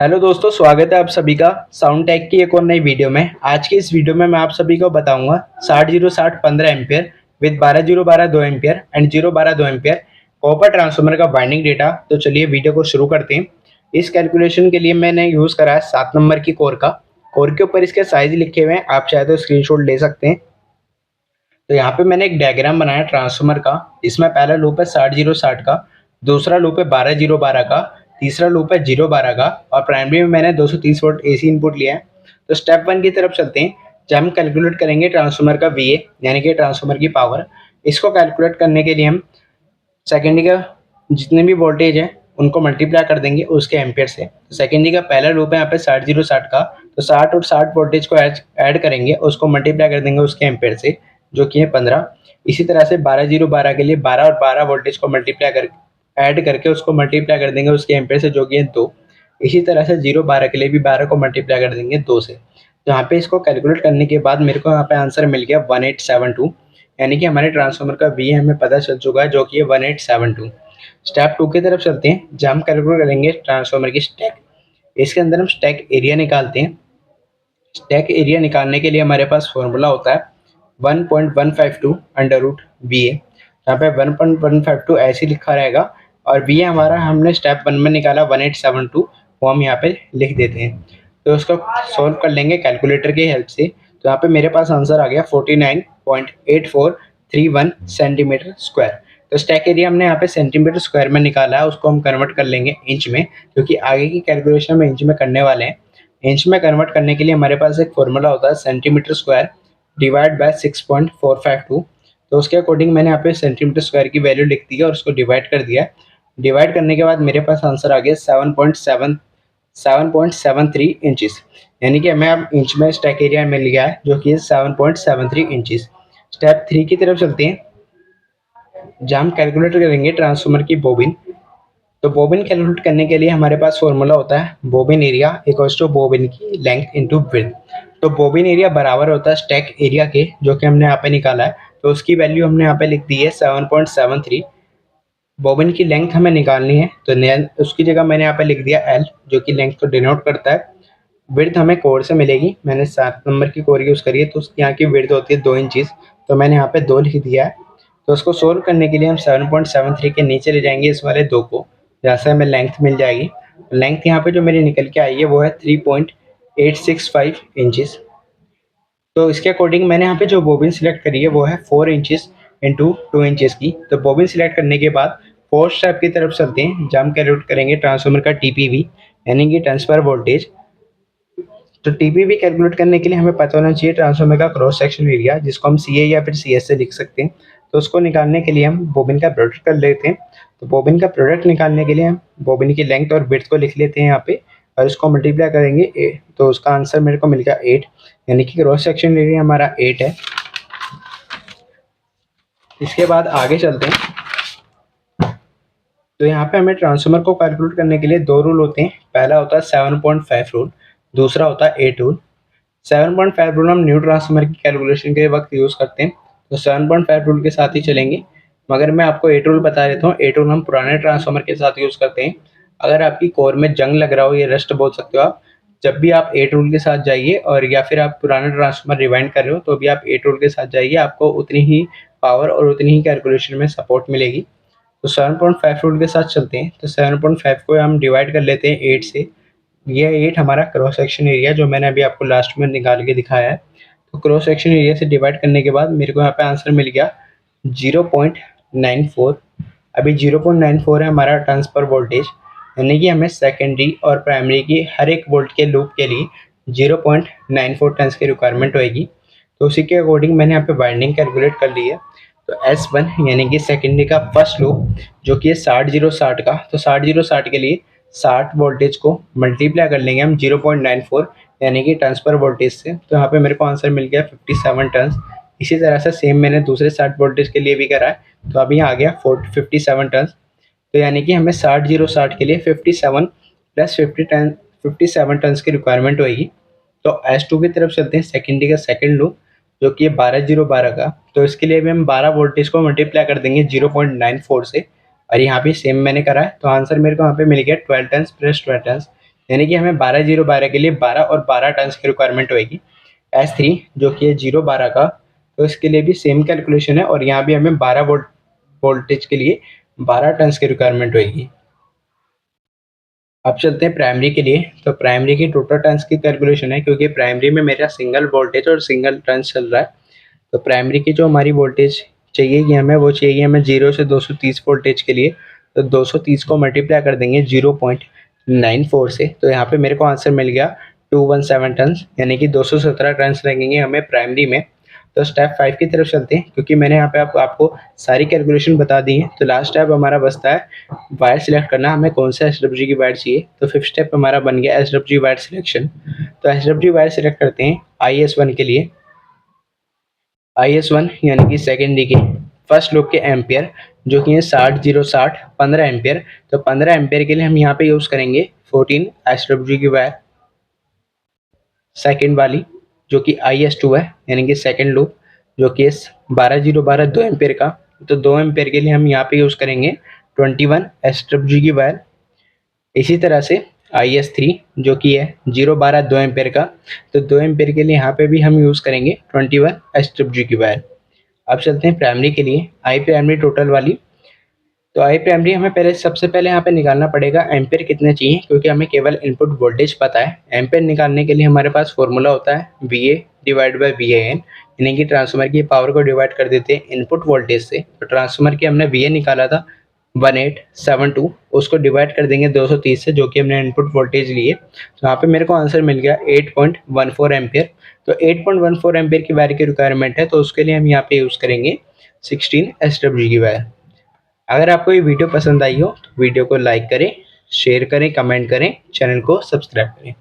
Hello दोस्तों, स्वागत है आप सभी का साउंड टेक की एक और नई वीडियो में। आज की इस वीडियो में मैं आप सभी को बताऊंगा 60-0-60 15 ampere with 12-0-12 2 ampere and 0-12 2 ampere copper transformer का वाइंडिंग डेटा। तो चलिए वीडियो को शुरू करते हैं। इस कैलकुलेशन के लिए मैंने यूज़ करा है 7 नंबर की कोर का। कोर के ऊपर इसके साइज लिखे हुए हैं, आप चाहे तो स्क्रीनशॉट ले सकते हैं। तो यहाँ पे मैंने एक डायग्राम बनाया ट्रांसफार्मर का। इसमें पहला लूप है 60-0-60 का, दूसरा लूप है 12-0-12 का, तीसरा लूप है 0-12 का और प्राइमरी में मैंने 230 वोल्ट एसी इनपुट लिया है। तो स्टेप वन की तरफ चलते हैं, जब हम कैलकुलेट करेंगे ट्रांसफार्मर का VA यानी कि ट्रांसफार्मर की पावर। इसको कैलकुलेट करने के लिए हम सेकेंडरी का जितने भी वोल्टेज है उनको मल्टीप्लाई कर देंगे उसके एम्पियर से। तो सेकेंडरी का पहला लूप है यहाँ पे 60-0-60 का, तो 60 और 60 वोल्टेज को ऐड करेंगे, उसको मल्टीप्लाई कर देंगे उसके एम्पियर से जो कि है 15। इसी तरह से 12-0-12 के लिए 12 और 12 वोल्टेज को मल्टीप्लाई कर ऐड करके उसको मल्टीप्लाई कर देंगे उसके एम्पियर से जो कि है 2। इसी तरह से 0-12 के लिए भी 12 को मल्टीप्लाई कर देंगे 2 से। तो यहाँ पे इसको कैलकुलेट करने के बाद मेरे को यहाँ पे आंसर मिल गया 1872, यानी कि हमारे ट्रांसफार्मर का VA हमें पता चल चुका है जो कि है 1872। स्टेप 2 की तरफ चलते हैं, जहाँ हम कैलकुलेट करेंगे ट्रांसफार्मर की स्टैक। इसके अंदर हम स्टैक एरिया निकालते हैं। स्टैक एरिया निकालने के लिए हमारे पास फॉर्मूला होता है 1.152 अंडर रूट VA। यहाँ पे 1.152 ऐसे लिखा रहेगा और VA हमारा हमने स्टेप 1 में निकाला 1872, वो हम यहाँ पे लिख देते हैं। तो उसको सॉल्व कर लेंगे कैलकुलेटर की हेल्प से। तो यहाँ पे मेरे पास आंसर आ गया 49.8431 सेंटीमीटर स्क्वायर। तो स्टैक एरिया हमने यहाँ पे सेंटीमीटर स्क्वायर में निकाला है, उसको हम कन्वर्ट कर लेंगे इंच में, क्योंकि आगे की कैलकुलेशन में इंच में करने वाले हैं। इंच में कन्वर्ट करने के लिए हमारे पास एक फॉर्मूला होता है सेंटीमीटर स्क्वायर डिवाइड बाय 6.452। तो उसके अकॉर्डिंग मैंने यहाँ पे सेंटीमीटर स्क्वायर की वैल्यू लिख दी है और उसको डिवाइड कर दिया। डिवाइड करने के बाद मेरे पास आंसर आ गया 7.73 इंचेस, यानी कि हमें अब इंच में स्टैक एरिया मिल गया है जो कि 7.73 इंचेस। स्टेप 3 की तरफ चलते हैं, जहाँ हम कैलकुलेट करेंगे ट्रांसफार्मर की बोबिन। तो बोबिन कैलकुलेट करने के लिए हमारे पास फॉर्मूला होता है bobbin area equals to bobbin की लेंथ इनटू विड्थ। तो बोबिन एरिया बराबर होता है स्टैक एरिया के, जो कि हमने यहाँ पे निकाला है। तो उसकी वैल्यू हमने यहाँ पे लिख दी है 7.73। बोबिन की लेंथ हमें निकालनी है, तो उसकी जगह मैंने यहाँ पे लिख दिया L, जो कि लेंथ को डिनोट करता है। विड्थ हमें कोर से मिलेगी, मैंने 7 नंबर की कोर यूज़ करी है, तो उसकी यहाँ की विड्थ होती है 2 इंचेस, तो मैंने यहाँ पे 2 लिख दिया है। तो उसको सोल्व करने के लिए हम 7.73 के नीचे ले जाएंगे इस वाले 2 को, जहाँ से हमें लेंथ मिल जाएगी। लेंथ यहाँ पे जो मेरी निकल के आई है वो है 3.865 इंचेस। तो इसके अकॉर्डिंग मैंने यहाँ पे जो बोबिन सिलेक्ट करी है वो है 4 इंचेस इंटू 2 इंचेस की। तो बोबिन सिलेक्ट करने के बाद फोर्थ स्टेप की तरफ चलते हैं, जहाँ हम कैलकुलेट करेंगे ट्रांसफार्मर का TPV यानी कि ट्रांसफर वोल्टेज। तो TPV कैलकुलेट करने के लिए हमें पता होना चाहिए ट्रांसफार्मर का क्रॉस सेक्शन एरिया, जिसको हम CA या फिर CS से लिख सकते हैं। तो उसको निकालने के लिए हम बोबिन का प्रोडक्ट कर लेते हैं। तो बोबिन का प्रोडक्ट निकालने के लिए हम बोबिन की लेंथ और विड्थ को लिख लेते हैं यहाँ पे और इसको मल्टीप्लाई करेंगे तो उसका आंसर मेरे को मिल गया 8, यानी कि क्रॉस सेक्शन एरिया हमारा 8 है। इसके बाद आगे चलते हैं। तो यहाँ पे हमें ट्रांसफार्मर को कैलकुलेट करने के लिए 2 रूल होते हैं। पहला होता है 7.5 रूल, दूसरा होता है 8 रूल। 7.5 रूल हम न्यू ट्रांसफार्मर की कैलकुलेशन के वक्त यूज़ करते हैं, तो 7.5 रूल के साथ ही चलेंगे। मगर मैं आपको 8 रूल बता देता हूँ। 8 रूल हम पुराने ट्रांसफार्मर के साथ यूज़ करते हैं। अगर आपकी कोर में जंग लग रहा हो या रस्ट बोल सकते हो आप, जब भी आप 8 रूल के साथ जाइए, और या फिर आप पुराना ट्रांसफार्मर रिवाइंड कर रहे हो तो भी आप 8 रूल के साथ जाइए, आपको उतनी ही पावर और उतनी ही कैलकुलेशन में सपोर्ट मिलेगी। तो 7.5 रूल के साथ चलते हैं। तो 7.5 को हम डिवाइड कर लेते हैं 8 से। ये 8 हमारा क्रॉस सेक्शन एरिया जो मैंने अभी आपको लास्ट में निकाल के दिखाया है। तो क्रॉस सेक्शन एरिया से डिवाइड करने के बाद मेरे को यहाँ पे आंसर मिल गया 0.94। अभी 0.94 है हमारा ट्रांसफर वोल्टेज, यानी कि हमें सेकेंडरी और प्राइमरी की हर एक वोल्ट के लूप के लिए 0.94 टर्न्स की रिक्वायरमेंट होएगी। तो उसी के अकॉर्डिंग मैंने यहाँ पे वाइंडिंग कैलकुलेट कर ली है। तो S1 यानी कि सेकेंडरी का फर्स्ट लूप जो कि है 60-0-60 का, तो 60-0-60 के लिए 60 वोल्टेज को मल्टीप्लाई कर लेंगे हम 0.94 यानी कि ट्रांसफर वोल्टेज से। तो यहाँ पे मेरे को आंसर मिल गया 57 टर्न्स। इसी तरह से सेम मैंने दूसरे 60 वोल्टेज के लिए भी करा है, तो अभी यहाँ आ गया 57 टर्न्स। तो यानी कि हमें 60-0-60 के लिए 57 प्लस 57 टर्न्स की रिक्वायरमेंट होगी। तो S2 की तरफ चलते हैं, सेकेंडरी का सेकेंड लूप जो कि है 12-0-12 का। तो इसके लिए भी हम 12 वोल्टेज को मल्टीप्लाई कर देंगे 0.94 से, और यहाँ पे सेम मैंने करा है। तो आंसर मेरे को यहाँ पे मिल गया 12 टर्न्स प्लस 12 टर्न्स, यानी कि हमें 12-0-12 के लिए 12 और 12 टर्न्स की रिक्वायरमेंट होएगी। S3 जो कि है 0-12 का, तो इसके लिए भी सेम कैलकुलेशन है और यहाँ भी हमें 12 वोल्टेज के लिए 12 टर्न्स की रिक्वायरमेंट होएगी। अब चलते हैं प्राइमरी के लिए। तो प्राइमरी की टोटल टर्न्स की कैलकुलेशन है, क्योंकि प्राइमरी में मेरा सिंगल वोल्टेज और सिंगल टर्न्स चल रहा है। तो प्राइमरी की जो हमारी वोल्टेज चाहिए हमें, वो चाहिए हमें 0 से 230 वोल्टेज के लिए। तो 230 को मल्टीप्लाई कर देंगे 0.94 से, तो यहाँ पे मेरे को आंसर मिल गया 217 टन्स, यानी कि 217 टन्स लगेंगे हमें प्राइमरी में। तो स्टेप 5 की तरफ चलते हैं, क्योंकि मैंने यहाँ पे आपको सारी कैलकुलेशन बता दी है। तो लास्ट स्टेप हमारा बचता है वायर सिलेक्ट करना, हमें कौन सा SWG की वायर चाहिए। तो 5th स्टेप हमारा बन गया SWG वायर सिलेक्शन। तो SWG वायर सिलेक्ट करते हैं IS1 के लिए। IS1 यानी कि सेकेंडरी के फर्स्ट लूप के एम्पियर, जो कि है 60-60 15 एम्पियर। तो 15 एम्पियर के लिए हम यहाँ पे यूज़ करेंगे 14 SWG की वायर। सेकेंड वाली जो कि IS2 है, यानी कि सेकेंड लूप, जो कि 12-0-12 2 एम्पियर का। तो 2 एम्पियर के लिए हम यहाँ पे यूज़ करेंगे 21 SWG की वायर। इसी तरह से IS3 जो कि है 0-12 2 एम्पियर का, तो 2 एम्पियर के लिए यहाँ पे भी हम यूज़ करेंगे 21 SWG की वायर। अब चलते हैं प्राइमरी के लिए, आई प्राइमरी टोटल वाली। तो आई प्राइमरी हमें सबसे पहले यहाँ पे निकालना पड़ेगा एम्पियर कितने चाहिए, क्योंकि हमें केवल इनपुट वोल्टेज पता है। एम्पियर निकालने के लिए हमारे पास फॉर्मूला होता है VA डिवाइड बाई VAN, यानी कि ट्रांसफार्मर की पावर को डिवाइड कर देते हैं इनपुट वोल्टेज से। तो ट्रांसफार्मर की हमने VA निकाला था 1872, उसको डिवाइड कर देंगे 230 से, जो कि हमने इनपुट वोल्टेज लिए। तो यहाँ पे मेरे को आंसर मिल गया 8.14 एम्पियर। तो 8.14 एम्पियर की वायर की रिक्वायरमेंट है, तो उसके लिए हम यहाँ पे यूज़ करेंगे 16 SWG की वायर। अगर आपको ये वीडियो पसंद आई हो तो वीडियो को लाइक करें, शेयर करें, कमेंट करें, चैनल को सब्सक्राइब करें।